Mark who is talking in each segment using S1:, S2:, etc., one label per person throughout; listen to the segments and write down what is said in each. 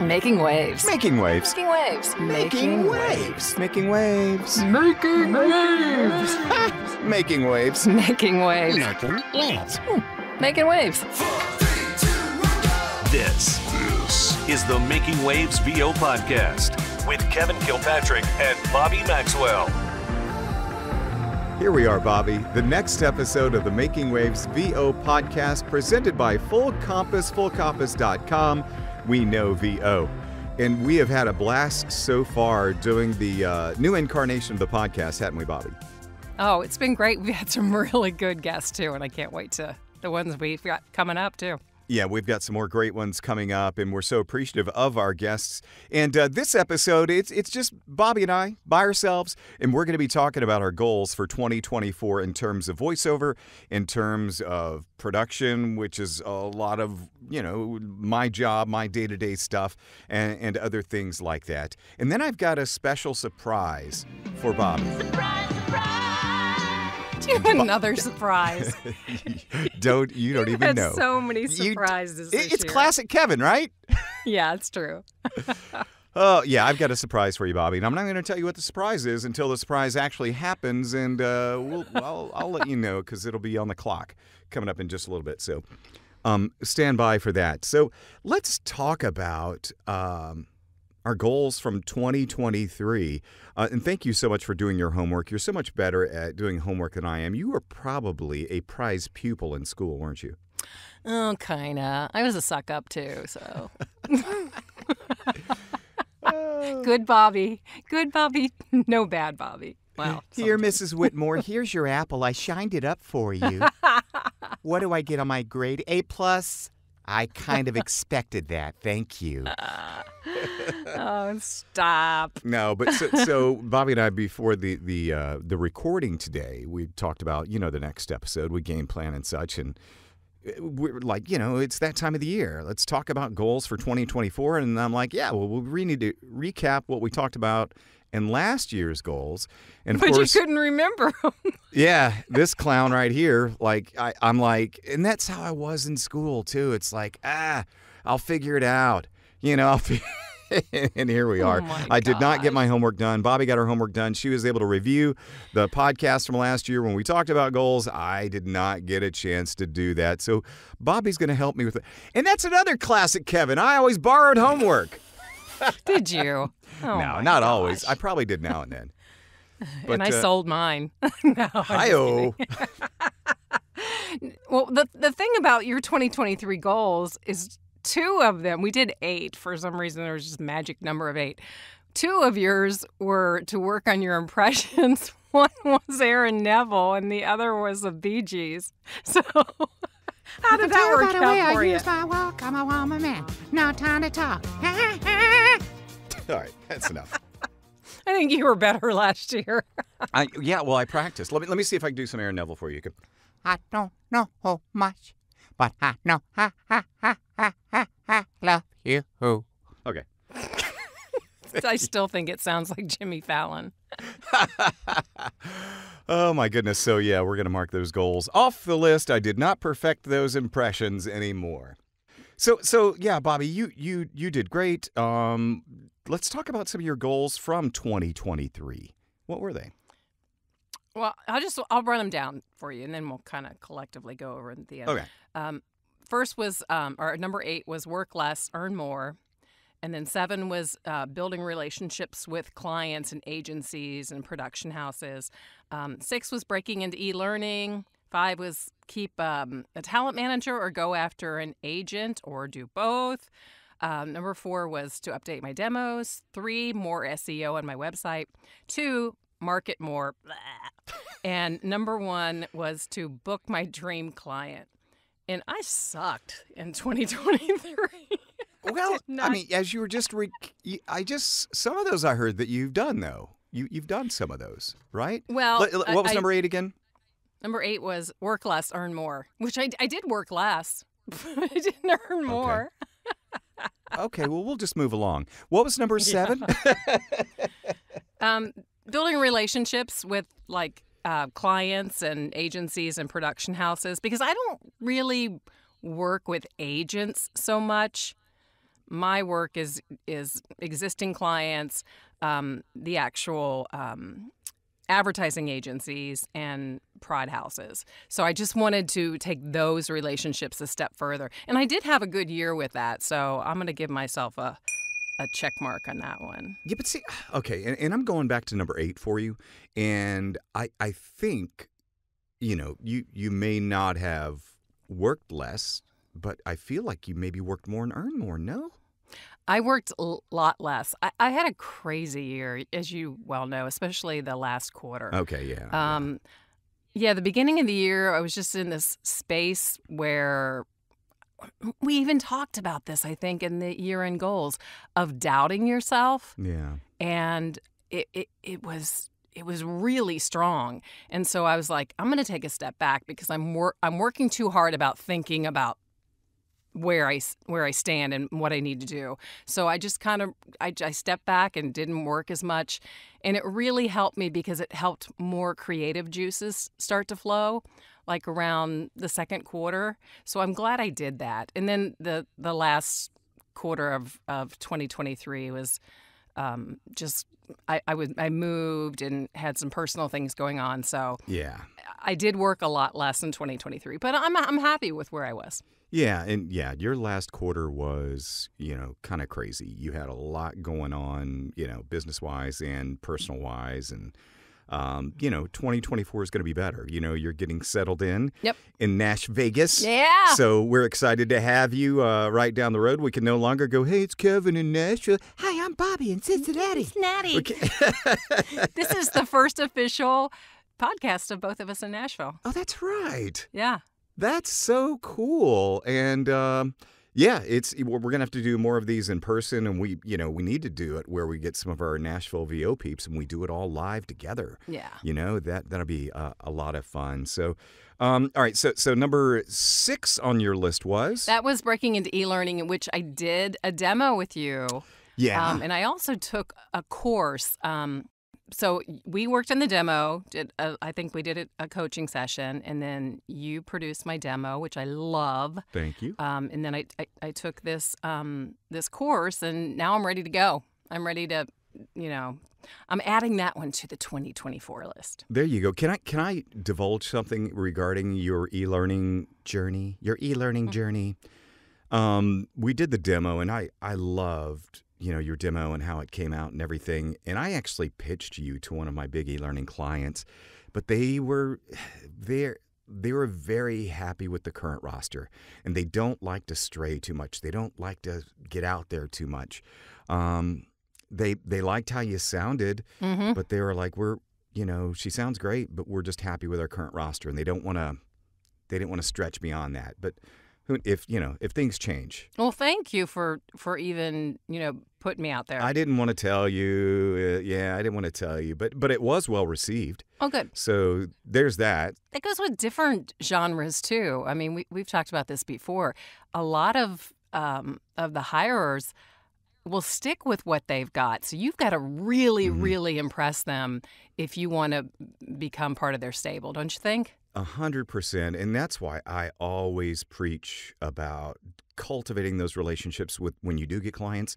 S1: Making waves.
S2: Making waves.
S1: Making waves.
S2: Making waves. Making waves.
S1: Making waves.
S2: Making waves.
S1: Making waves.
S2: Making waves.
S1: Making waves.
S3: This is the Making Waves VO podcast with Kevin Kilpatrick and Bobbi Maxwell.
S2: Here we are, Bobbi. The next episode of the Making Waves VO podcast presented by Full Compass, fullcompass.com. We know VO. And we have had a blast so far doing the new incarnation of the podcast, haven't we, Bobbi?
S1: Oh, it's been great. We've had some really good guests, too, and I can't wait to the ones we've got coming up, too.
S2: Yeah, we've got some more great ones coming up, and we're so appreciative of our guests. And this episode, it's just Bobbi and I by ourselves, and we're going to be talking about our goals for 2024 in terms of voiceover, in terms of production, which is a lot of, my job, my day-to-day stuff, and other things like that. And then I've got a special surprise for Bobbi.
S1: Surprise, surprise! Another surprise.
S2: You don't even know.
S1: So many surprises this
S2: It's
S1: year.
S2: classic Kevin, right?
S1: Yeah, it's true.
S2: Oh, yeah, I've got a surprise for you, Bobbi. And I'm not going to tell you what the surprise is until the surprise actually happens. And I'll let you know because it'll be on the clock coming up in just a little bit. So stand by for that. So let's talk about our goals from 2023. And thank you so much for doing your homework. You're so much better at doing homework than I am. You were probably a prize pupil in school, weren't you?
S1: Oh, kinda. I was a suck up too, so. Good Bobbi. Good Bobbi. No bad Bobbi. Well,
S2: here, Mrs. Whitmore, here's your apple. I shined it up for you. What do I get on my grade? A+. I kind of expected that. Thank you.
S1: Oh, stop.
S2: No, but so Bobbi and I, before the recording today, we talked about, the next episode, we game plan and such, and we're like, it's that time of the year. Let's talk about goals for 2024. And I'm like, yeah, well, we need to recap what we talked about in last year's goals. And of course,
S1: you couldn't remember them.
S2: Yeah, this clown right here, I'm like, and that's how I was in school too. It's like, I'll figure it out. And here we are.
S1: Oh
S2: I did not get my homework done. Bobbi got her homework done. She was able to review the podcast from last year when we talked about goals. I did not get a chance to do that. So Bobbi's going to help me with it. And that's another classic Kevin. I always borrowed homework.
S1: Did you? Oh,
S2: no, not always. I probably did now and then. But,
S1: and I sold mine. No,
S2: hi-oh.
S1: Well, the thing about your 2023 goals is 2 of them, we did 8. For some reason, there was just a magic number of 8. 2 of yours were to work on your impressions. One was Aaron Neville, and the other was the Bee Gees. So how did that work out for you?
S4: My walk, I'm a woman man. No time to talk.
S2: All right, that's enough.
S1: I think you were better last year.
S2: I practiced. Let me see if I can do some Aaron Neville for you.
S4: I don't know much, but I know I love you.
S2: Okay.
S1: I still think it sounds like Jimmy Fallon.
S2: Oh, my goodness. So, yeah, we're going to mark those goals off the list. I did not perfect those impressions anymore. So yeah, Bobbi, you did great. Let's talk about some of your goals from 2023. What were they?
S1: Well, I'll run them down for you, and then we'll kind of collectively go over at the end.
S2: Okay.
S1: First was, or number 8 was work less, earn more. And then 7 was building relationships with clients and agencies and production houses. 6 was breaking into e-learning. 5 was keep a talent manager or go after an agent or do both. Number 4 was to update my demos. 3, more SEO on my website. 2, market more. And number 1 was to book my dream client. And I sucked in 2023.
S2: Well, I mean, as you were just, some of those I heard that you've done, though. You've done some of those, right?
S1: Well,
S2: what was number 8 again?
S1: Number 8 was work less, earn more, which I did work less, but I didn't earn more.
S2: Okay, well, we'll just move along. What was number 7?
S1: Building relationships with, clients and agencies and production houses, because I don't really work with agents so much. my work is existing clients, the actual advertising agencies, and prod houses. So I just wanted to take those relationships a step further. And I did have a good year with that. So I'm going to give myself a check mark on that one.
S2: Yeah, but see, okay, and I'm going back to number 8 for you, and I think, you may not have worked less, but I feel like you maybe worked more and earned more, no?
S1: I worked a lot less. I had a crazy year, as you well know, especially the last quarter.
S2: Okay, yeah.
S1: Yeah, the beginning of the year, I was just in this space where we even talked about this, I think, in the year-end goals of doubting yourself.
S2: Yeah.
S1: And it was really strong. And so I was like, I'm going to take a step back because I'm working too hard about thinking about where I stand and what I need to do. So I just kind of I stepped back and didn't work as much, and it really helped me because it helped more creative juices start to flow, like around the second quarter. So I'm glad I did that. And then the last quarter of 2023 was just I moved and had some personal things going on. So
S2: Yeah.
S1: I did work a lot less in 2023, but I'm happy with where I was.
S2: Yeah, and your last quarter was, kind of crazy. You had a lot going on, business-wise and personal-wise, and 2024 is going to be better. You're getting settled in Nash Vegas.
S1: Yeah.
S2: So we're excited to have you right down the road. We can no longer go, hey, it's Kevin in Nashville.
S4: Hi, I'm Bobbi in Cincinnati.
S1: Cincinnati.
S2: Okay.
S1: This is the first official podcast of both of us in Nashville.
S2: Oh, that's right.
S1: Yeah.
S2: That's so cool. And we're going to have to do more of these in person, and we need to do it where we get some of our Nashville VO peeps and we do it all live together.
S1: Yeah.
S2: That'll be a lot of fun. So all right, so number 6 on your list was?
S1: That was breaking into e-learning, in which I did a demo with you.
S2: Yeah.
S1: And I also took a course. So we worked on the demo. I think we did a coaching session, and then you produced my demo, which I love.
S2: Thank you.
S1: And then I took this course, and now I'm ready to go. I'm ready to, I'm adding that one to the 2024 list.
S2: There you go. Can I divulge something regarding your e-learning journey? Your e-learning journey. We did the demo, and I loved your demo and how it came out and everything. And I actually pitched you to one of my big e-learning clients, but they were very happy with the current roster, and they don't like to stray too much. They don't like to get out there too much. They liked how you sounded, but they were like, she sounds great, but we're just happy with our current roster, and they didn't want to stretch beyond that. But if things change.
S1: Well, thank you for even, putting me out there.
S2: I didn't want to tell you. I didn't want to tell you, but it was well received.
S1: Oh, good.
S2: So there's that.
S1: It goes with different genres too. I mean, we've talked about this before. A lot of the hirers will stick with what they've got. So you've got to really, really impress them if you want to become part of their stable, don't you think?
S2: 100%. And that's why I always preach about cultivating those relationships when you do get clients.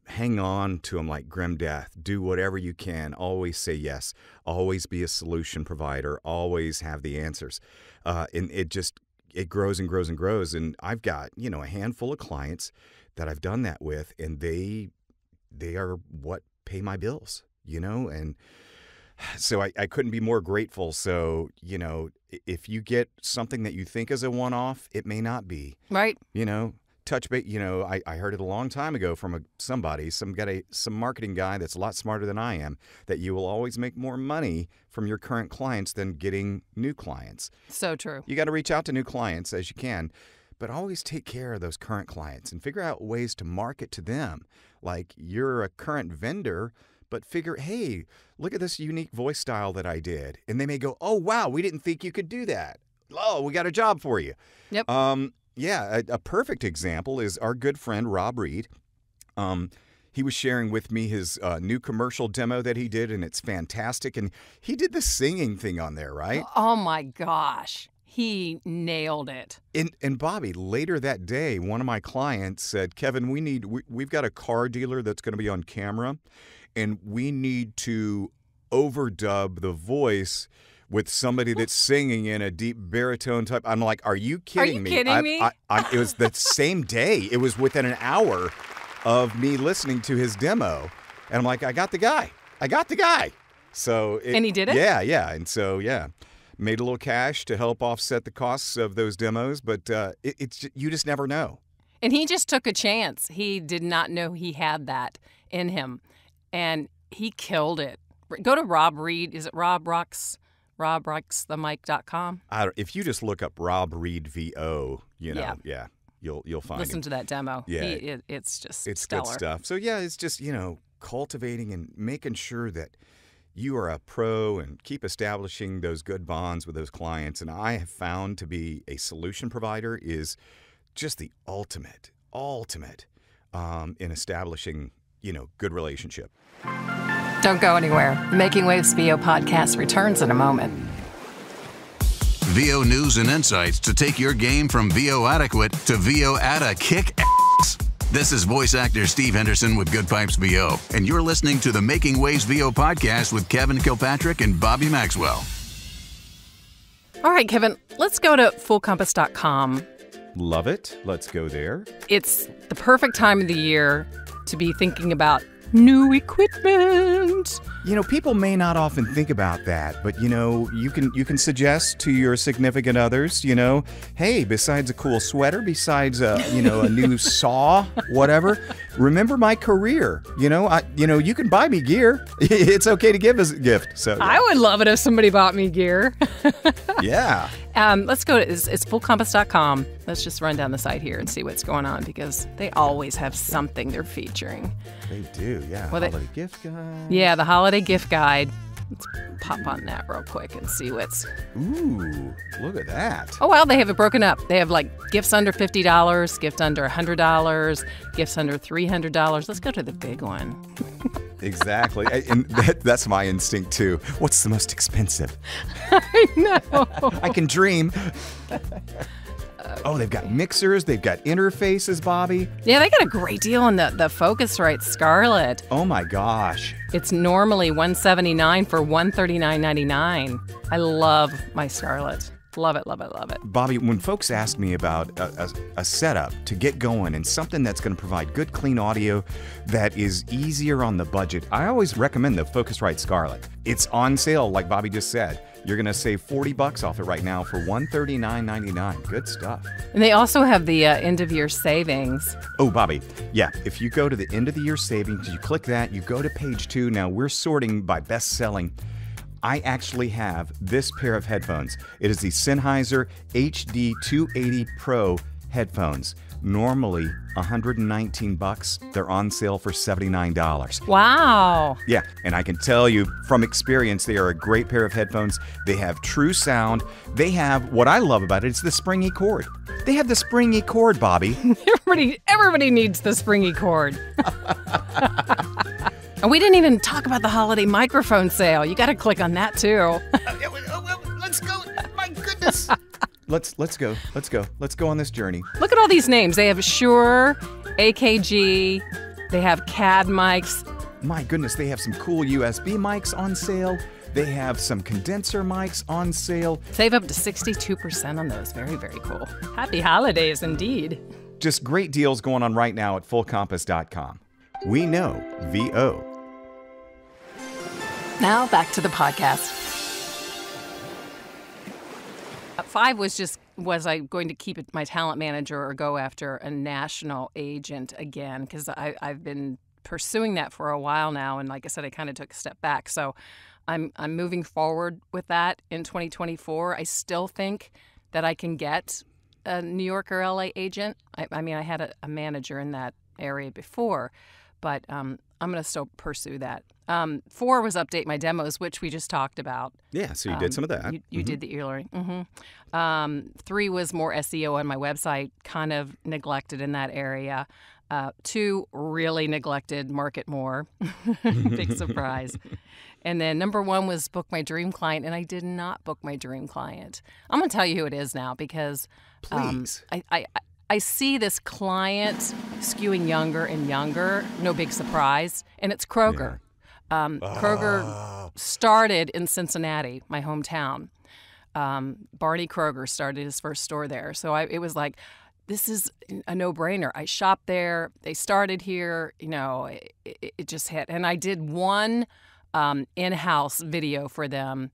S2: Hang on to them like grim death. Do whatever you can. Always say yes. Always be a solution provider. Always have the answers. And it grows and grows and grows. And I've got, a handful of clients that I've done that with, and they are what pay my bills, and so I couldn't be more grateful. So, if you get something that you think is a one-off, it may not be.
S1: Right.
S2: Touch base. I heard it a long time ago from some marketing guy that's a lot smarter than I am, that you will always make more money from your current clients than getting new clients.
S1: So true.
S2: You got to reach out to new clients as you can, but always take care of those current clients and figure out ways to market to them. Like, you're a current vendor, but figure, hey, look at this unique voice style that I did. And they may go, oh, wow, we didn't think you could do that. Oh, we got a job for you.
S1: Yep.
S2: A perfect example is our good friend, Rob Reed. He was sharing with me his new commercial demo that he did, and it's fantastic. And he did the singing thing on there, right?
S1: Oh, my gosh. He nailed it.
S2: And Bobbi, later that day, one of my clients said, Kevin, we've got a car dealer that's going to be on camera, and we need to overdub the voice with somebody that's singing in a deep baritone type. I'm like, are you kidding me?
S1: Kidding me?
S2: It was the same day. It was within an hour of me listening to his demo. And I'm like, I got the guy. So
S1: And he did it?
S2: Yeah. And so, made a little cash to help offset the costs of those demos. But you just never know.
S1: And he just took a chance. He did not know he had that in him. And he killed it. Go to Rob Reed. Is it RobRocksTheMic.com?
S2: If you just look up Rob Reed VO, you'll find
S1: Listen
S2: him.
S1: to that demo.
S2: Yeah.
S1: It's just
S2: It's
S1: stellar.
S2: good stuff. So, it's just, cultivating and making sure that you are a pro and keep establishing those good bonds with those clients. And I have found to be a solution provider is just the ultimate in establishing, good relationship.
S1: Don't go anywhere. The Making Waves VO podcast returns in a moment.
S5: VO news and insights to take your game from VO adequate to VO at a kick ass. This is voice actor Steve Henderson with Good Pipes VO, and you're listening to the Making Waves VO podcast with Kevin Kilpatrick and Bobbi Maxwell.
S1: All right, Kevin, let's go to fullcompass.com.
S2: Love it. Let's go there.
S1: It's the perfect time of the year to be thinking about new equipment.
S2: People may not often think about that, but you can suggest to your significant others, hey, besides a cool sweater, besides a new saw, whatever, remember my career. You can buy me gear. It's okay to give as a gift. So
S1: I would love it if somebody bought me gear.
S2: Yeah.
S1: Let's go to it's fullcompass.com. Let's just run down the site here and see what's going on because they always have something they're featuring.
S2: They do, yeah.
S1: Well,
S2: holiday gift guide.
S1: Yeah, the holiday gift guide. Let's pop on that real quick and see what's...
S2: Ooh, look at that.
S1: Oh, well, they have it broken up. They have like gifts under $50, gift under $100, gifts under $300. Let's go to the big one.
S2: Exactly. And that's my instinct, too. What's the most expensive?
S1: I know.
S2: I can dream. Oh, they've got mixers. They've got interfaces, Bobbi.
S1: Yeah, they got a great deal on the Focusrite Scarlett.
S2: Oh, my gosh.
S1: It's normally $179 for $139.99. I love my Scarlett. Love it, love it, love it.
S2: Bobbi, when folks ask me about a setup to get going and something that's going to provide good, clean audio that is easier on the budget, I always recommend the Focusrite Scarlett. It's on sale, like Bobbi just said. You're going to save $40 off it right now for $139.99. Good stuff.
S1: And they also have the end-of-year savings.
S2: Oh, Bobbi, yeah, if you go to the end-of-the-year savings, you click that, you go to page 2. Now, we're sorting by best-selling. I actually have this pair of headphones. It is the Sennheiser HD 280 Pro headphones. Normally $119. They're on sale for $79.
S1: Wow.
S2: Yeah, and I can tell you from experience, they are a great pair of headphones. They have true sound. They have, what I love about it, it's the springy cord. They have the springy cord, Bobbi.
S1: Everybody needs the springy cord. And we didn't even talk about the holiday microphone sale. You got to click on that too.
S2: Let's go. My goodness. Let's go. Let's go on this journey.
S1: Look at all these names. They have Shure, AKG, they have CAD mics.
S2: My goodness, they have some cool USB mics on sale. They have some condenser mics on sale.
S1: Save up to 62% on those. Very, very cool. Happy holidays indeed.
S2: Just great deals going on right now at fullcompass.com. We know VO.
S1: Now back to the podcast. 5 was I going to keep it my talent manager or go after a national agent again? Because I've been pursuing that for a while now, and like I said, I kind of took a step back. So I'm moving forward with that in 2024. I still think that I can get a New York or LA agent. I mean, I had a manager in that area before, but I'm going to still pursue that. 4 was update my demos, which we just talked about.
S2: Yeah, so you did some of that.
S1: You did the E-Learning. 3 was more SEO on my website, kind of neglected in that area. 2 really neglected Market More. Big surprise. And then number 1 was book my dream client, and I did not book my dream client. I'm going to tell you who it is now because
S2: Please.
S1: I see this client skewing younger and younger. No big surprise. And it's Kroger. Kroger started in Cincinnati, my hometown. Barney Kroger started his first store there. So it was like, this is a no-brainer. I shopped there. They started here. It just hit. And I did one in-house video for them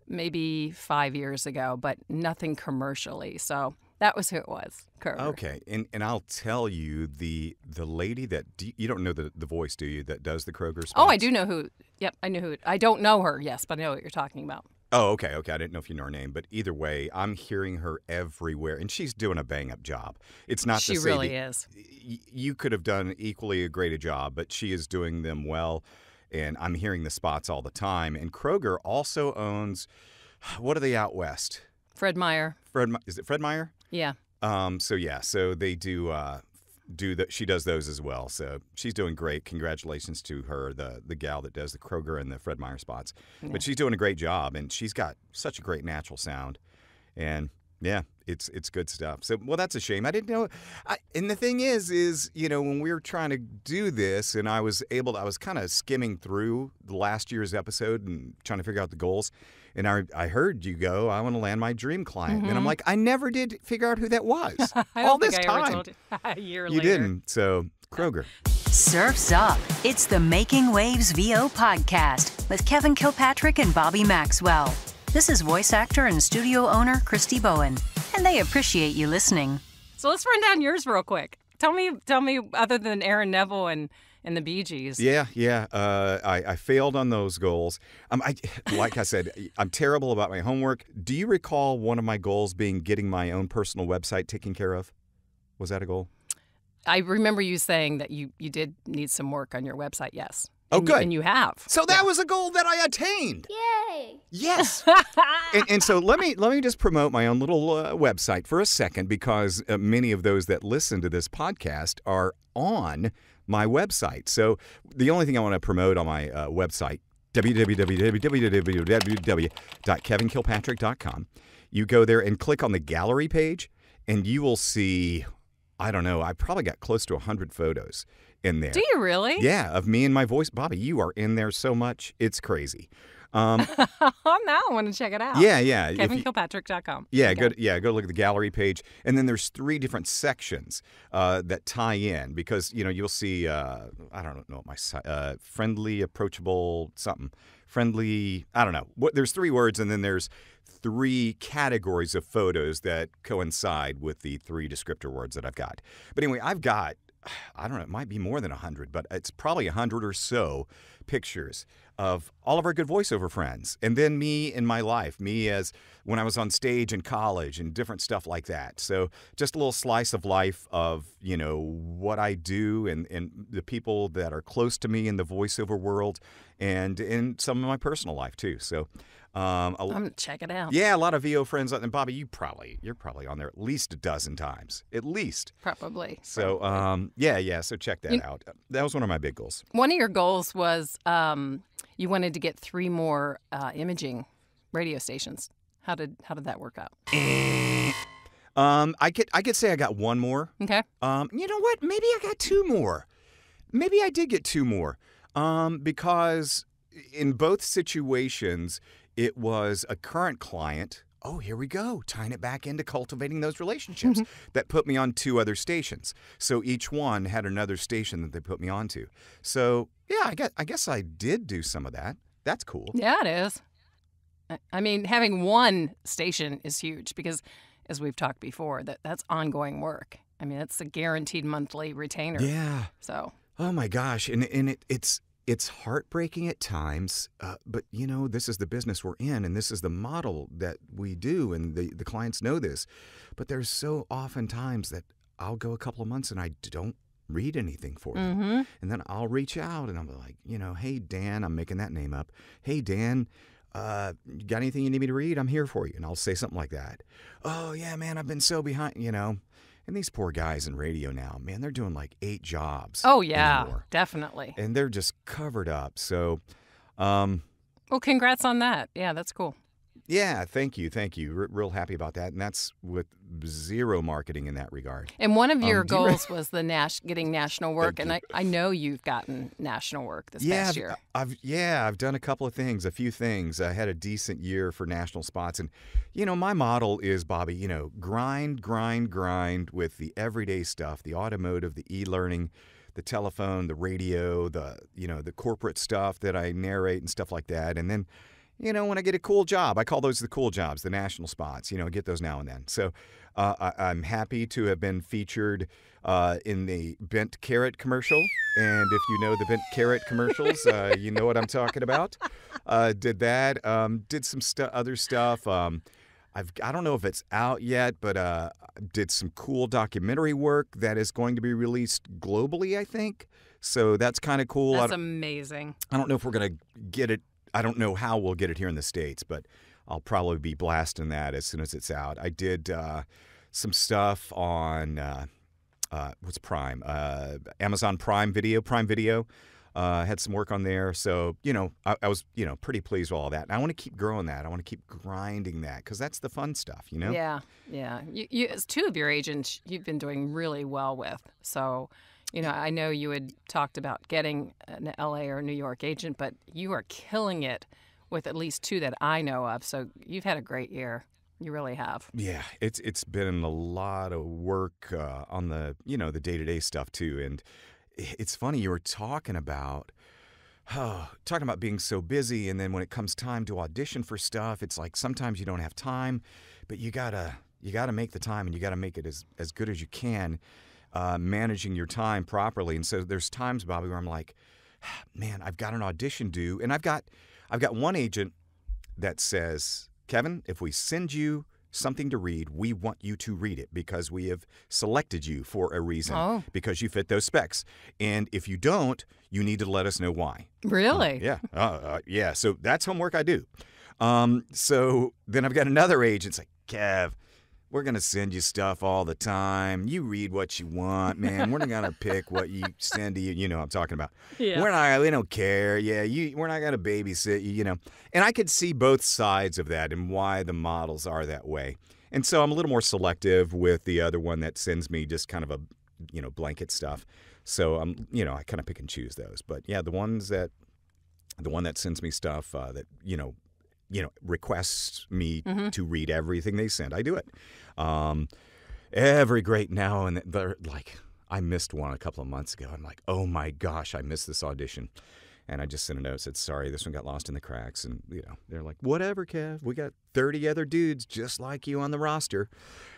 S1: maybe 5 years ago, but nothing commercially. So that was who it was, Kroger.
S2: Okay, and I'll tell you, the lady that you don't know the voice, do you? That does the Kroger spots?
S1: Oh, I do know who. Yep, I know who. I don't know her, yes, but I know what you're talking about.
S2: Oh, okay. I didn't know if you know her name, but either way, I'm hearing her everywhere, and she's doing a bang-up job. It's not
S1: She
S2: to say
S1: really
S2: that
S1: is.
S2: You could have done equally a great a job, but she is doing them well, and I'm hearing the spots all the time. And Kroger also owns, what are they out west?
S1: Fred Meyer.
S2: Is it Fred Meyer?
S1: Yeah.
S2: So they do that. She does those as well. So she's doing great. Congratulations to her, the gal that does the Kroger and the Fred Meyer spots.
S1: Yeah.
S2: But she's doing a great job, and she's got such a great natural sound, and yeah, it's good stuff. So well, that's a shame. I didn't know. And the thing is when we were trying to do this, and I was kind of skimming through the last year's episode and trying to figure out the goals. And I heard you go, I want to land my dream client.
S1: Mm-hmm.
S2: And I'm like, I never did figure out who that was.
S1: I
S2: all
S1: don't
S2: this
S1: think I
S2: time.
S1: ever told you. A year
S2: You
S1: later.
S2: didn't. So Kroger.
S6: Surf's Up. It's the Making Waves VO podcast with Kevin Kilpatrick and Bobbi Maxwell. This is voice actor and studio owner Christy Bowen, and they appreciate you listening.
S1: So let's run down yours real quick. Tell me, other than Aaron Neville and the Bee Gees.
S2: Yeah. I failed on those goals. Like I said, I'm terrible about my homework. Do you recall one of my goals being getting my own personal website taken care of? Was that a goal?
S1: I remember you saying that you did need some work on your website, yes.
S2: Oh, good.
S1: And you have.
S2: So that was a goal that I attained.
S7: Yay!
S2: Yes. and so let me just promote my own little website for a second, because many of those that listen to this podcast are on my website. So the only thing I want to promote on my website, www.kevinkilpatrick.com. You go there and click on the gallery page, and you will see, I don't know, I probably got close to 100 photos in there.
S1: Do you really?
S2: Yeah, of me and my voice. Bobbi, you are in there so much. It's crazy.
S1: Now I want to check it out.
S2: Yeah.
S1: KevinKilpatrick.com.
S2: Yeah, go look at the gallery page, and then there's 3 different sections that tie in, because you'll see I don't know what my friendly, approachable, something friendly. I don't know. There's 3 words, and then there's 3 categories of photos that coincide with the 3 descriptor words that I've got. But anyway, I've got, I don't know, it might be more than 100, but it's probably 100 or so pictures of all of our good voiceover friends, and then me in my life, me as when I was on stage in college and different stuff like that. So just a little slice of life of what I do and the people that are close to me in the voiceover world, and in some of my personal life too. So
S1: I'm going to check it out.
S2: yeah, a lot of VO friends. And Bobbi, you're probably on there at least a dozen times, at least.
S1: Probably.
S2: So yeah. So check that out. That was one of my big goals.
S1: One of your goals was you wanted to get 3 more imaging radio stations. How did that work out?
S2: I could say I got 1 more.
S1: Okay.
S2: You know what? Maybe I got 2 more. Maybe I did get 2 more. Because in both situations, it was a current client. Oh, here we go, tying it back into cultivating those relationships that put me on 2 other stations. So each one had another station that they put me onto. So yeah, I guess I did do some of that. That's cool.
S1: Yeah, it is. I mean, having 1 station is huge because, as we've talked before, that's ongoing work. I mean, it's a guaranteed monthly retainer.
S2: Yeah.
S1: So.
S2: Oh my gosh, and it's heartbreaking at times, but this is the business we're in, and this is the model that we do, and the clients know this. But there's so often times that I'll go a couple of months and I don't read anything for them.
S1: Mm-hmm.
S2: And then I'll reach out and I'm like, hey, Dan, I'm making that name up. Hey, Dan, you got anything you need me to read? I'm here for you. And I'll say something like that. Oh, yeah, man, I've been so behind, And these poor guys in radio now, man, they're doing like 8 jobs.
S1: Oh, yeah,
S2: anymore.
S1: definitely.
S2: And they're just covered up. So,
S1: well, congrats on that. Yeah, that's cool.
S2: yeah, thank you. Real happy about that. And that's with zero marketing in that regard.
S1: And one of your
S2: do you
S1: goals was the getting national work,
S2: Thank
S1: and I know you've gotten national work this past year.
S2: I've done a couple of things, a few things. I had a decent year for national spots. And, my model is, Bobbi, grind with the everyday stuff, the automotive, the e-learning, the telephone, the radio, the corporate stuff that I narrate and stuff like that. And then, when I get a cool job, I call those the cool jobs, the national spots, get those now and then. So I'm happy to have been featured in the Bent Carrot commercial. And if you know the Bent Carrot commercials, you know what I'm talking about. Did that. Did some other stuff. I don't know if it's out yet, but did some cool documentary work that is going to be released globally, I think. So that's kind of cool.
S1: That's amazing.
S2: I don't know if we're going to get it. I don't know how we'll get it here in the States, but I'll probably be blasting that as soon as it's out. I did some stuff on what's Prime? Amazon Prime Video. Had some work on there. So, I was, pretty pleased with all that. And I want to keep growing that. I want to keep grinding that because that's the fun stuff,
S1: Yeah. You, as 2 of your agents, you've been doing really well with. So, I know you had talked about getting an LA or New York agent, but you are killing it with at least 2 that I know of. So you've had a great year. You really have.
S2: Yeah, it's been a lot of work on the, the day-to-day stuff too. And it's funny, you were talking about being so busy, and then when it comes time to audition for stuff, it's like sometimes you don't have time, but you gotta make the time, and you gotta make it as good as you can. Managing your time properly. And so there's times, Bobbi, where I'm like, man, I've got an audition due. And I've got one agent that says, Kevin, if we send you something to read, we want you to read it because we have selected you for a reason, because you fit those specs. And if you don't, you need to let us know why.
S1: Really?
S2: Yeah. So that's homework I do. So then I've got another agent like, Kev, we're going to send you stuff all the time. You read what you want, man. We're not going to pick what you send to you. You know what I'm talking about.
S1: Yeah.
S2: We don't care. Yeah, we're not going to babysit you, And I could see both sides of that and why the models are that way. And so I'm a little more selective with the other one that sends me just kind of a, blanket stuff. So I'm, I kind of pick and choose those. But yeah, the one that sends me stuff that, requests me to read everything they send, I do it. Every great now and then, like, I missed one a couple of months ago. I'm like, oh my gosh, I missed this audition. And I just sent a note, said, sorry, this one got lost in the cracks. And, they're like, whatever, Kev, we got 30 other dudes just like you on the roster.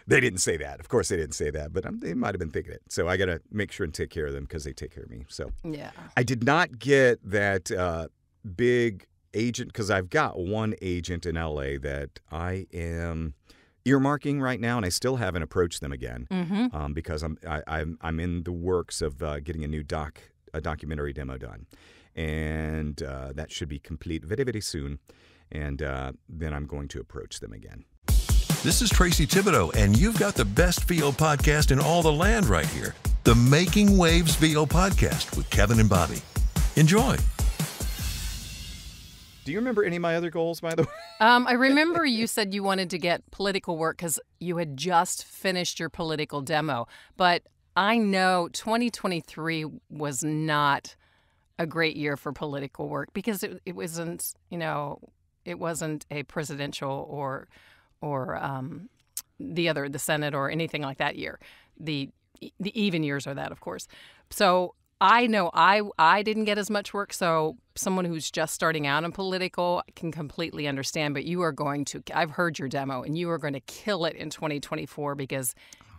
S2: They didn't say that. Of course they didn't say that, but they might have been thinking it. So I got to make sure and take care of them because they take care of me. So
S1: yeah,
S2: I did not get that big agent because I've got one agent in LA that I am earmarking right now, and I still haven't approached them again because I'm in the works of getting a documentary demo done, and that should be complete very, very soon, and then I'm going to approach them again.
S3: This is Tracy Thibodeau, and you've got the best VO podcast in all the land right here, the Making Waves VO podcast with Kevin and Bobbi. Enjoy.
S2: Do you remember any of my other goals, by the way?
S1: I remember you said you wanted to get political work because you had just finished your political demo. But I know 2023 was not a great year for political work because it wasn't, it wasn't a presidential or the Senate or anything like that year. The even years are that, of course. So I know I didn't get as much work, so someone who's just starting out in political can completely understand, but you are going to, I've heard your demo, and you are going to kill it in 2024 because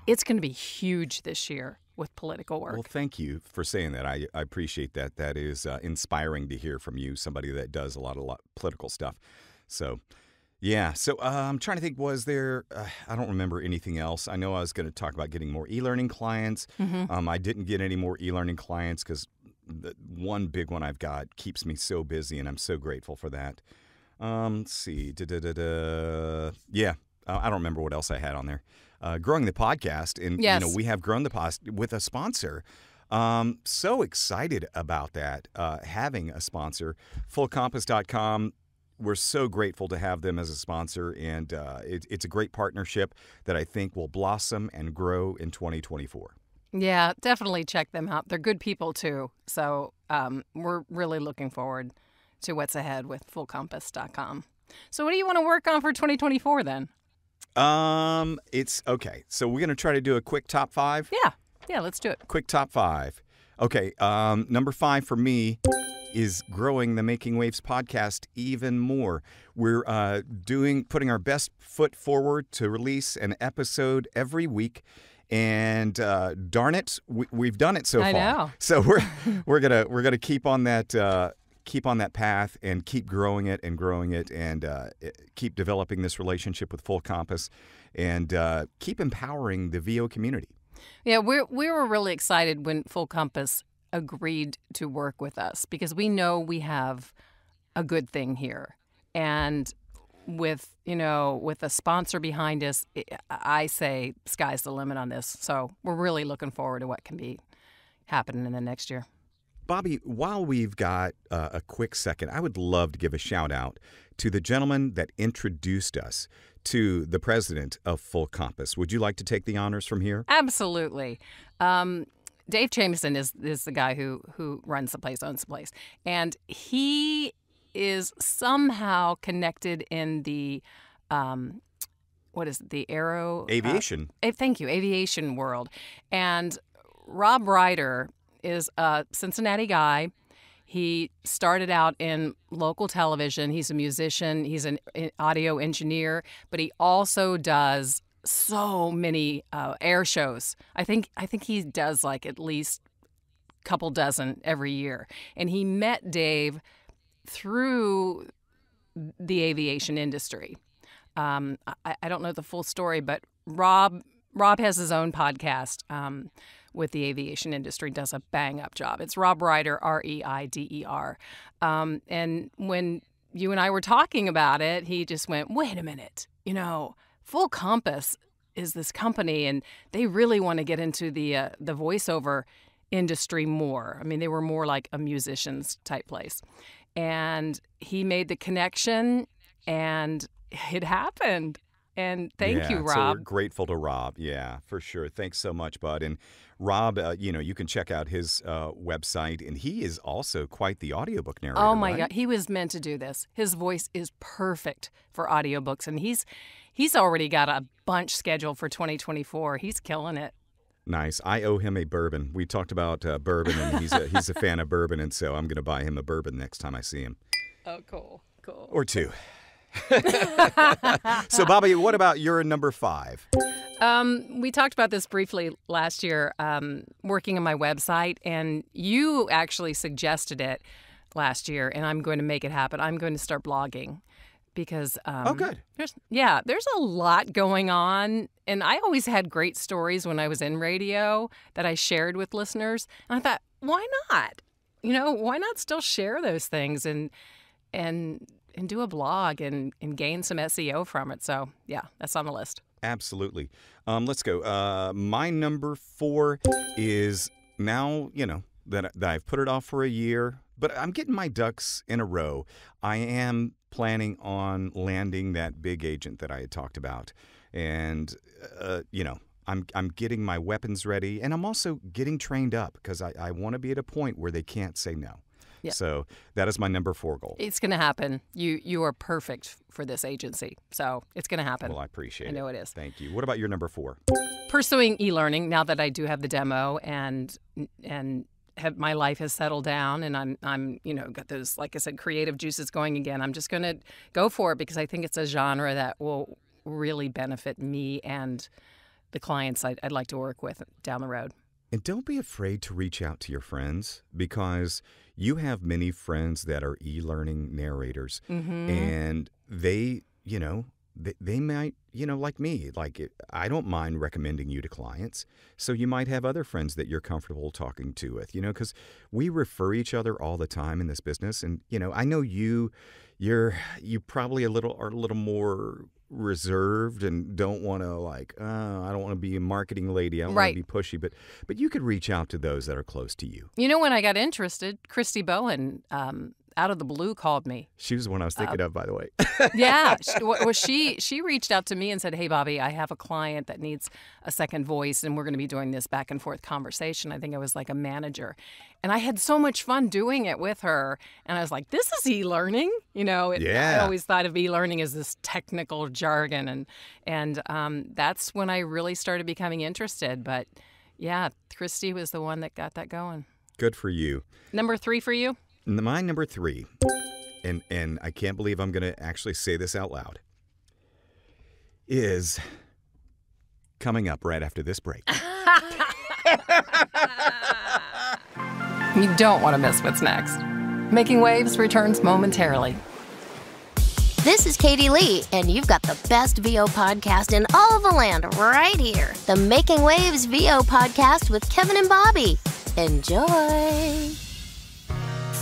S1: it's going to be huge this year with political work.
S2: Well, thank you for saying that. I appreciate that. That is inspiring to hear from you, somebody that does a lot of political stuff. So, yeah. So I'm trying to think, was there, I don't remember anything else. I know I was going to talk about getting more e-learning clients. I didn't get any more e-learning clients because the one big one I've got keeps me so busy, and I'm so grateful for that. Let's see. Yeah. I don't remember what else I had on there. growing the podcast. And,
S1: Yes.
S2: we have grown the podcast with a sponsor. So excited about that, having a sponsor. FullCompass.com. We're so grateful to have them as a sponsor, and it's a great partnership that I think will blossom and grow in 2024.
S1: Yeah, definitely check them out. They're good people too. So we're really looking forward to what's ahead with FullCompass.com. So what do you want to work on for 2024 then?
S2: It's okay. So we're going to try to do a quick top 5.
S1: Yeah, let's do it.
S2: Quick top 5. Okay, number 5 for me is growing the Making Waves podcast even more. We're putting our best foot forward to release an episode every week. And darn it, we've done it so far.
S1: I know.
S2: So we're gonna keep on that path and keep growing it and keep developing this relationship with Full Compass and keep empowering the VO community.
S1: Yeah, we were really excited when Full Compass agreed to work with us because we know we have a good thing here. And with a sponsor behind us, I say sky's the limit on this. So we're really looking forward to what can be happening in the next year.
S2: Bobbi, while we've got a quick second, I would love to give a shout out to the gentleman that introduced us to the president of Full Compass. Would you like to take the honors from here?
S1: Absolutely. Dave Jameson is the guy who runs the place, owns the place. And he is somehow connected in the, the aero?
S2: Aviation.
S1: Thank you, aviation world. And Rob Ryder is a Cincinnati guy. He started out in local television. He's a musician. He's an audio engineer, but he also does so many air shows. I think he does like at least a couple dozen every year. And he met Dave through the aviation industry. I don't know the full story, but Rob has his own podcast with the aviation industry, does a bang-up job. It's Rob Ryder, R-E-I-D-E-R. And when you and I were talking about it, he just went, wait a minute, Full Compass is this company, and they really want to get into the voiceover industry more. I mean, they were more like a musician's type place. And he made the connection, and it happened. And thank you, Rob.
S2: So we're grateful to Rob. Yeah, for sure. Thanks so much, bud. And Rob, you can check out his website, and he is also quite the audiobook narrator.
S1: Oh my
S2: right?
S1: God, he was meant to do this. His voice is perfect for audiobooks, and he's already got a bunch scheduled for 2024. He's killing it.
S2: Nice. I owe him a bourbon. We talked about bourbon, and he's a fan of bourbon, and so I'm going to buy him a bourbon next time I see him.
S1: Oh, cool.
S2: Or 2. So, Bobbi, what about your number 5?
S1: We talked about this briefly last year, working on my website, and you actually suggested it last year, and I'm going to make it happen. I'm going to start blogging because
S2: oh, good.
S1: There's a lot going on, and I always had great stories when I was in radio that I shared with listeners, and I thought, why not? Why not still share those things and do a blog and gain some SEO from it. So, yeah, that's on the list.
S2: Absolutely. Let's go. My number 4 is now, that I've put it off for a year, but I'm getting my ducks in a row. I am planning on landing that big agent that I had talked about. And, I'm getting my weapons ready, and I'm also getting trained up because I want to be at a point where they can't say no.
S1: Yeah.
S2: So that is my number 4 goal.
S1: It's going to happen. You are perfect for this agency. So it's going to happen.
S2: Well, I appreciate it.
S1: I know it is.
S2: Thank you. What about your number 4?
S1: Pursuing e-learning now that I do have the demo and my life has settled down and I'm got those, like I said, creative juices going again. I'm just going to go for it because I think it's a genre that will really benefit me and the clients I'd like to work with down the road.
S2: And don't be afraid to reach out to your friends because you have many friends that are e-learning narrators, and they might, like me, I don't mind recommending you to clients. So you might have other friends that you're comfortable talking to with, because we refer each other all the time in this business. And, I know you probably are a little more reserved and don't want to I don't want to be a marketing lady. I don't want to be pushy, but you could reach out to those that are close to you.
S1: You know, when I got interested, Christy Bowen, out of the blue, called me.
S2: She was the one I was thinking of, by the way.
S1: Yeah. She reached out to me and said, hey, Bobbi, I have a client that needs a second voice, and we're going to be doing this back and forth conversation. I think I was like a manager. And I had so much fun doing it with her. And I was like, this is e-learning. You know, I always thought of e-learning as this technical jargon. And that's when I really started becoming interested. But, yeah, Christy was the one that got that going.
S2: Good for you.
S1: Number 3 for you?
S2: My number 3, and I can't believe I'm going to actually say this out loud, is coming up right after this break.
S1: You don't want to miss what's next. Making Waves returns momentarily.
S7: This is Katie Lee, and you've got the best VO podcast in all of the land right here. The Making Waves VO podcast with Kevin and Bobbi. Enjoy.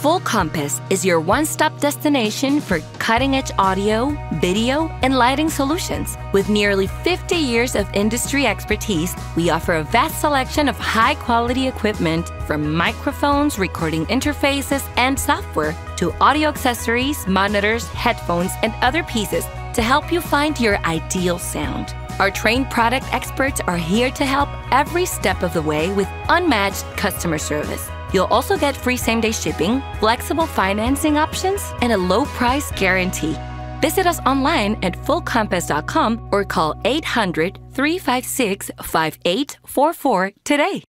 S8: Full Compass is your one-stop destination for cutting-edge audio, video, and lighting solutions. With nearly 50 years of industry expertise, we offer a vast selection of high-quality equipment, from microphones, recording interfaces, and software, to audio accessories, monitors, headphones, and other pieces to help you find your ideal sound. Our trained product experts are here to help every step of the way with unmatched customer service. You'll also get free same-day shipping, flexible financing options, and a low-price guarantee. Visit us online at fullcompass.com or call 800-356-5844 today.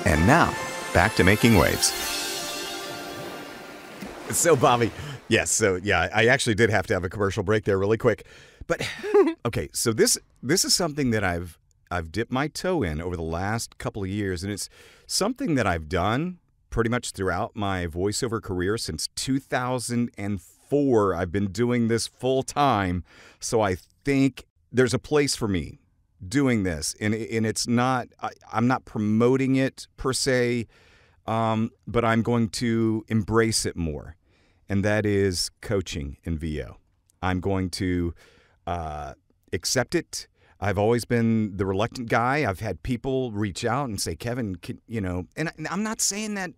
S2: And now, back to Making Waves. So, Bobbi, yes, I actually did have to have a commercial break there really quick. But, okay, so this is something that I've dipped my toe in over the last couple of years, and it's something that I've done pretty much throughout my voiceover career since 2004. I've been doing this full time, so I think there's a place for me doing this, and it's not. I'm not promoting it per se, but I'm going to embrace it more, and that is coaching in VO. I'm going to accept it. I've always been the reluctant guy. I've had people reach out and say, Kevin, and I'm not saying that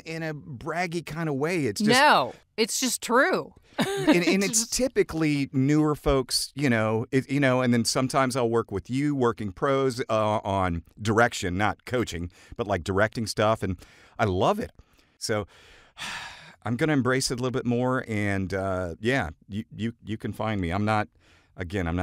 S2: in a braggy kind of way. It's just,
S1: no, it's just true.
S2: and it's typically newer folks, and then sometimes I'll work with you, working pros on direction, not coaching, but like directing stuff. And I love it. So I'm going to embrace it a little bit more. And you can find me. I'm not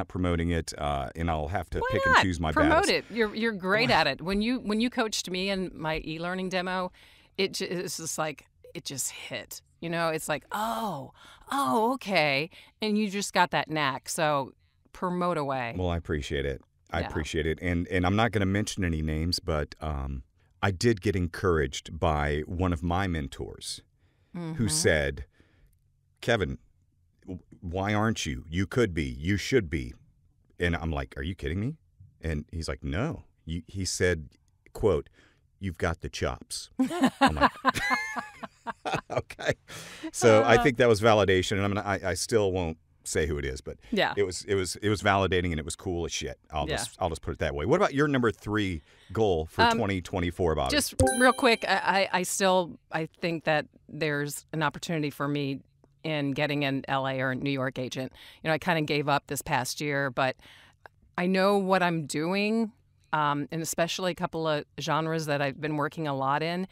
S2: promoting it, and I'll have to pick and choose my battles.
S1: Promote it. You're great at it. When you coached me in my e-learning demo, it's just like it just hit. It's like, oh, okay, and you just got that knack. So promote away.
S2: Well, I appreciate it. I appreciate it, and I'm not going to mention any names, but I did get encouraged by one of my mentors, who said, Kevin, why aren't you? You could be. You should be. And I'm like, are you kidding me? And he's like, no. He said, quote, you've got the chops. I'm like, okay. So I think that was validation, and I still won't say who it is, but it was validating, and it was cool as shit. I'll just put it that way. What about your number 3 goal for 2024, Bobbi?
S1: Just real quick, I think that there's an opportunity for me in getting an LA or New York agent. I kind of gave up this past year, but I know what I'm doing, and especially a couple of genres that I've been working a lot in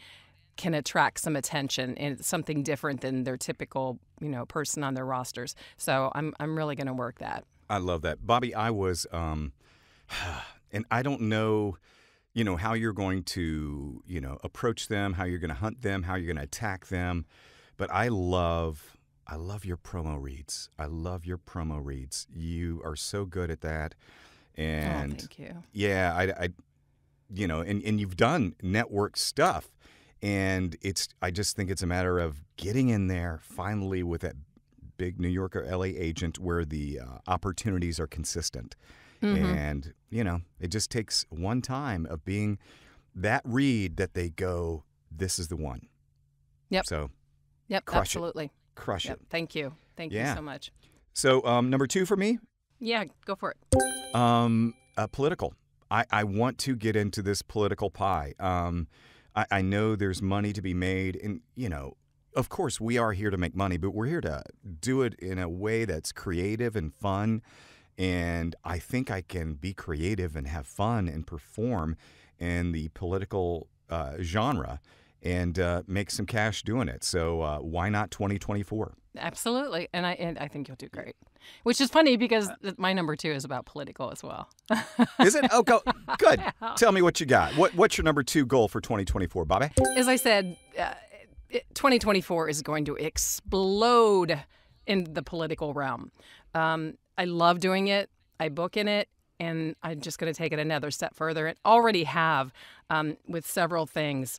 S1: can attract some attention, and it's something different than their typical, person on their rosters. So I'm really going to work that.
S2: I love that. Bobbi, I was, and I don't know, how you're going to, approach them, how you're going to hunt them, how you're going to attack them, but I love your promo reads. I love your promo reads. You are so good at that. And
S1: thank you.
S2: Yeah, and you've done network stuff. And I just think it's a matter of getting in there finally with that big New York or LA agent where the opportunities are consistent. And, it just takes one time of being that read that they go, this is the one.
S1: Yep.
S2: So,
S1: yep,
S2: crush
S1: absolutely.
S2: Crush it.
S1: Thank you. Thank you so much.
S2: So number 2 for me
S1: Yeah, go for it.
S2: Political. I want to get into this political pie. I know there's money to be made, and of course we are here to make money, but we're here to do it in a way that's creative and fun. And I think I can be creative and have fun and perform in the political genre and make some cash doing it. So why not 2024?
S1: Absolutely, and I think you'll do great. Which is funny because my number 2 is about political as well.
S2: Is it? Oh, good. Tell me what you got. What's your number 2 goal for 2024, Bobbi?
S1: As I said, 2024 is going to explode in the political realm. I love doing it. I book in it. And I'm just going to take it another step further. And already have with several things.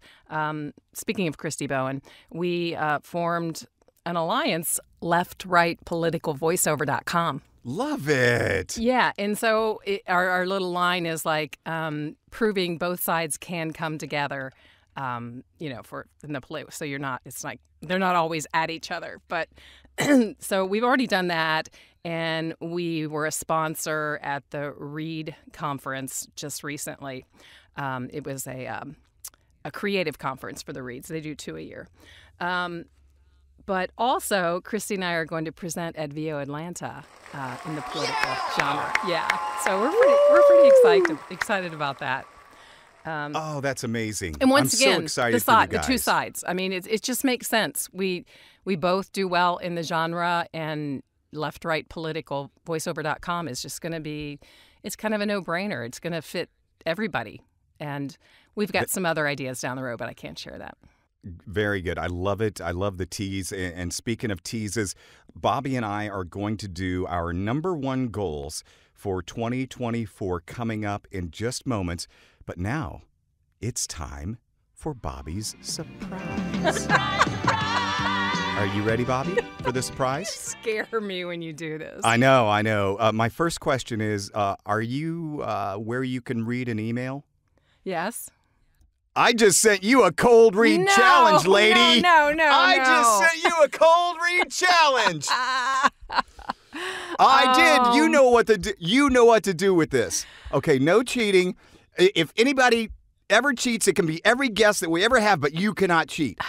S1: Speaking of Christy Bowen, we formed an alliance, left-right-political-voiceover.com.
S2: Love it.
S1: Yeah. And so our little line is like proving both sides can come together, for in the political. So it's like they're not always at each other. But so we've already done that. And we were a sponsor at the READ conference just recently. It was a creative conference for the READs. They do 2 a year. But also, Christy and I are going to present at VO Atlanta in the political genre. Yeah, so we're pretty excited about that.
S2: Oh, that's amazing!
S1: And once again,
S2: so excited for you guys.
S1: The two sides. I mean, it just makes sense. We both do well in the genre, and left-right political voiceover.com is just going to be. It's kind of a no-brainer. It's going to fit everybody, and we've got some other ideas down the road, but I can't share that.
S2: Very good. I love it. I love the tease. And speaking of teases, Bobbi and I are going to do our number 1 goals for 2024 coming up in just moments. But now it's time for Bobbi's surprise. Are you ready, Bobbi, for the surprise?
S1: You scare me when you do this.
S2: I know. My first question is, are you where you can read an email?
S1: Yes.
S2: I just sent you a cold read challenge, lady.
S1: No.
S2: I just sent you a cold read challenge. I did. You know what to do. You know what to do with this. Okay, no cheating. If anybody ever cheats, it can be every guest that we ever have, but you cannot cheat.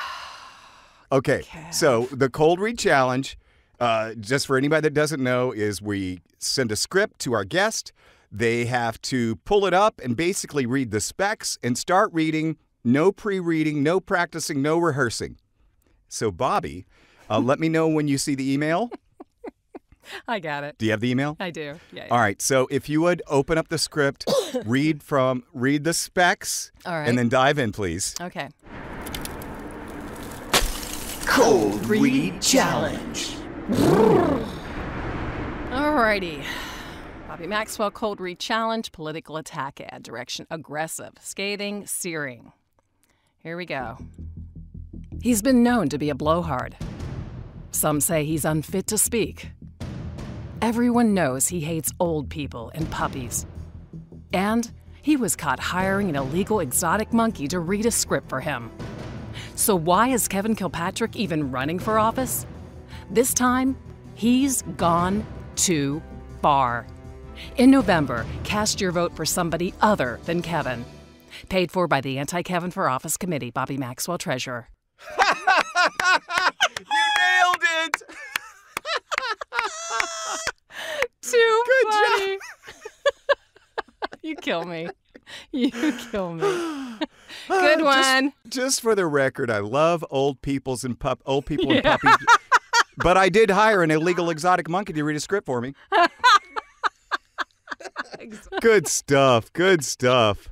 S2: Okay. So the cold read challenge, just for anybody that doesn't know, is we send a script to our guest. They have to pull it up and basically read the specs and start reading. No pre-reading, no practicing, no rehearsing. So, Bobbi, let me know when you see the email.
S1: I got it.
S2: Do you have the email?
S1: I do. Yeah.
S2: All right. So, if you would open up the script, read the specs,
S1: all right,
S2: and then dive in, please.
S1: Okay.
S9: Cold Read Challenge.
S1: All righty. Bobbi Maxwell, Cold Read Challenge, political attack ad, direction aggressive, scathing, searing. Here we go. He's been known to be a blowhard. Some say he's unfit to speak. Everyone knows he hates old people and puppies. And he was caught hiring an illegal exotic monkey to read a script for him. So why is Kevin Kilpatrick even running for office? This time, he's gone too far. In November, cast your vote for somebody other than Kevin. Paid for by the Anti-Kevin for Office Committee, Bobbi Maxwell, Treasurer.
S2: You nailed it!
S1: Too
S2: Good
S1: funny.
S2: job.
S1: You kill me. You kill me. Good one.
S2: Just for the record, I love old people and puppies. But I did hire an illegal exotic monkey to read a script for me. Good stuff. Good stuff.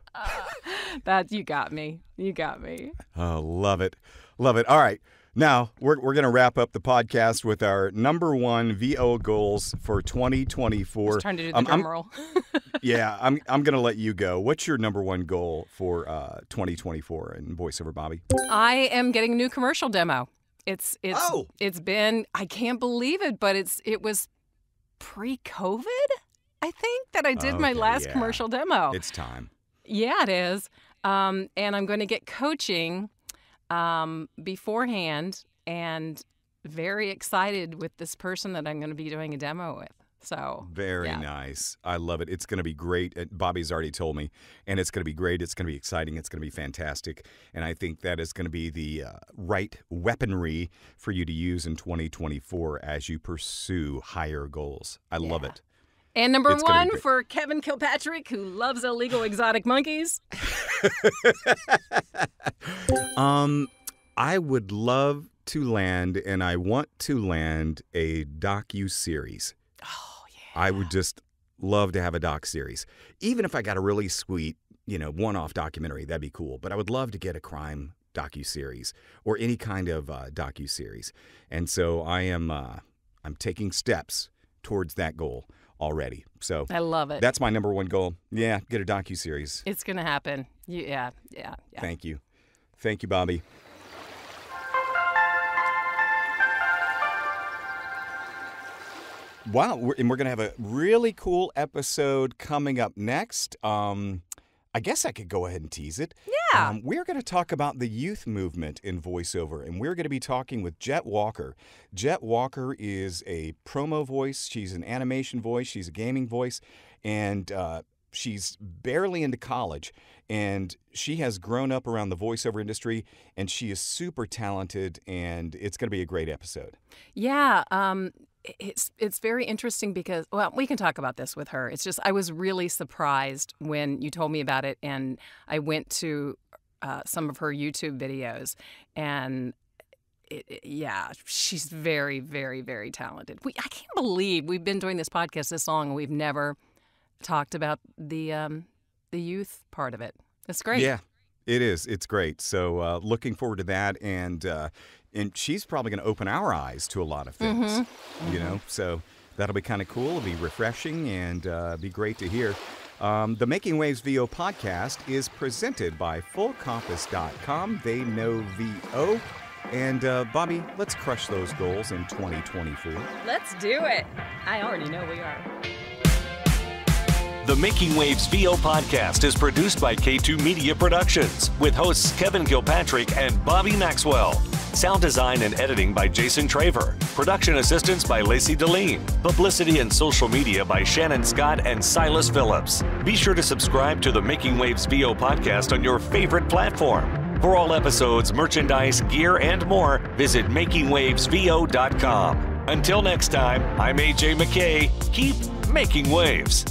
S1: That you got me. You got me.
S2: Oh, love it. Love it. All right. Now, we're going to wrap up the podcast with our number 1 VO goals for 2024.
S1: Just trying to do the drum roll.
S2: Yeah, I'm going to let you go. What's your number 1 goal for 2024 in VoiceOver, Bobbi?
S1: I am getting a new commercial demo. It's been, I can't believe it, but it was pre-COVID, I think, that I did my last commercial demo.
S2: It's time.
S1: Yeah, it is. And I'm going to get coaching beforehand, and very excited with this person that I'm going to be doing a demo with. So
S2: Very nice. I love it. It's going to be great. Bobbi's already told me, and it's going to be great. It's going to be exciting. It's going to be fantastic. And I think that is going to be the right weaponry for you to use in 2024 as you pursue higher goals. I love it.
S1: And number one for Kevin Kilpatrick, who loves illegal exotic monkeys.
S2: I would love to land, and I want to land a docu-series.
S1: Oh, yeah.
S2: I would just love to have a doc-series. Even if I got a really sweet, one-off documentary, that'd be cool. But I would love to get a crime docu-series or any kind of docu-series. And so I'm taking steps towards that goal already. So
S1: I love it.
S2: That's my number one goal. Yeah, get a docu-series.
S1: It's going to happen. Yeah.
S2: Thank you. Thank you, Bobbi. Wow, we're going to have a really cool episode coming up next. I guess I could go ahead and tease it.
S1: Yeah.
S2: We're going to talk about the youth movement in voiceover, and we're going to be talking with Jet Walker. Jet Walker is a promo voice. She's an animation voice. She's a gaming voice, and she's barely into college, and she has grown up around the voiceover industry, and she is super talented, and it's going to be a great episode.
S1: Yeah. It's very interesting because, well, we can talk about this with her. It's just I was really surprised when you told me about it, and I went to some of her YouTube videos, and she's very, very, very talented. I can't believe we've been doing this podcast this long and we've never talked about the youth part of it. It's great.
S2: Yeah, it is. It's great. So looking forward to that, and she's probably going to open our eyes to a lot of things, so that'll be kind of cool. It'll be refreshing and be great to hear. The Making Waves VO podcast is presented by FullCompass.com. They know VO. And Bobbi, let's crush those goals in 2024.
S1: Let's do it. I already know we are.
S10: The Making Waves VO podcast is produced by K2 Media Productions with hosts Kevin Kilpatrick and Bobbi Maxwell. Sound design and editing by Jason Traver. Production assistance by Lacey Deline. Publicity and social media by Shannon Scott and Silas Phillips. Be sure to subscribe to the Making Waves VO podcast on your favorite platform. For all episodes, merchandise, gear, and more, visit makingwavesvo.com. Until next time, I'm AJ McKay. Keep making waves.